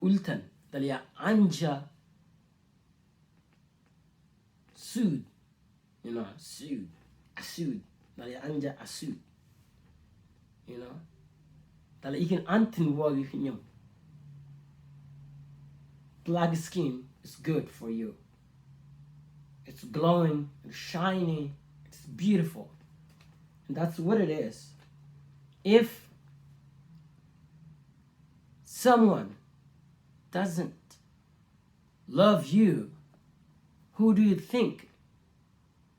ultan. Dala ya anja sud. You know, sud. Asud. Dala ya anja asud. You know. Dala ikin anttin wagi nyam. Black skin is good for you. It's glowing, it's shiny, it's beautiful. And that's what it is. If someone doesn't love you, who do you think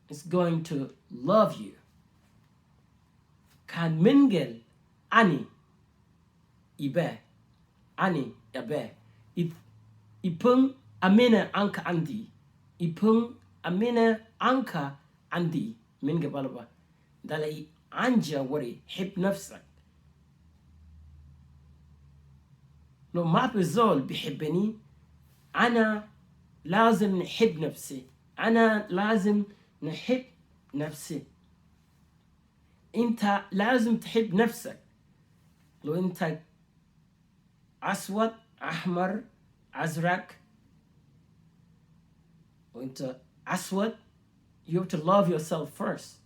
is going to love you? Kan mingel ani ibe ani ibe ipung amina anka andi ipung amina anka andi من قبل دلي anja وري حب نفسك. لو ما في زول بيحبني أنا لازم نحب نفسي. أنا لازم نحب نفسي. أنت لازم تحب نفسك. لو أنت أسود أحمر أزرق وأنت أسود, you have to love yourself first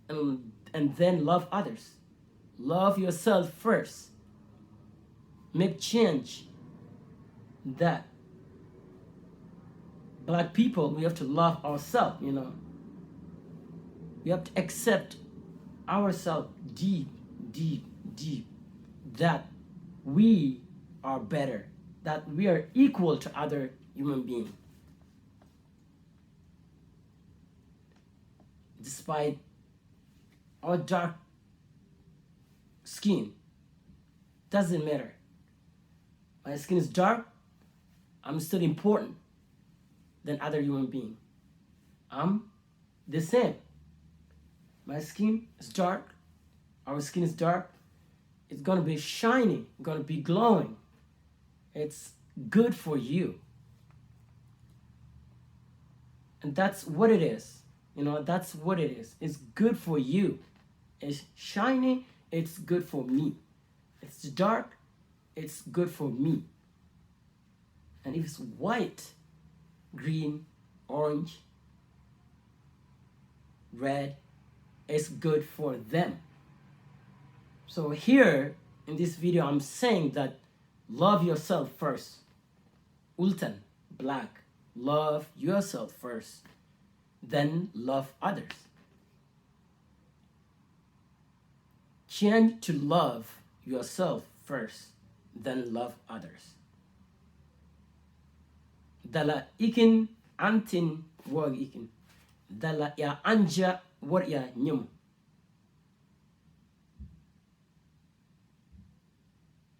and then love others. Love yourself first. Make change that black people, we have to love ourselves, you know. We have to accept ourselves deep, deep, deep, that we are better, that we are equal to other human beings. Despite our dark skin, doesn't matter. My skin is dark, I'm still important than other human being. I'm the same. My skin is dark, our skin is dark, it's gonna be shiny, gonna be glowing. It's good for you. And that's what it is. You know, that's what it is. It's good for you. It's shiny, it's good for me. It's dark, it's good for me. And if it's white, green, orange, red, it's good for them. So here in this video, I'm saying that love yourself first. Ultan, black, love yourself first, then love others. Change to love yourself first, then love others. Dala ikin anttin wag ikin. Dala ya anja war ya nyum.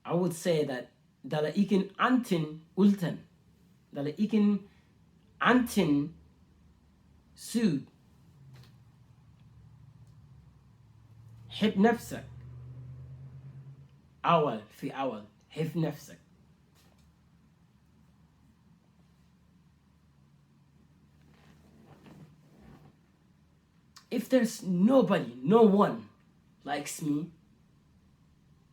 I would say that dala ikin anttin ultan. Dala ikin anttin sud. حب نفسك. أول في أول حب نفسك. If there's nobody, no one likes me,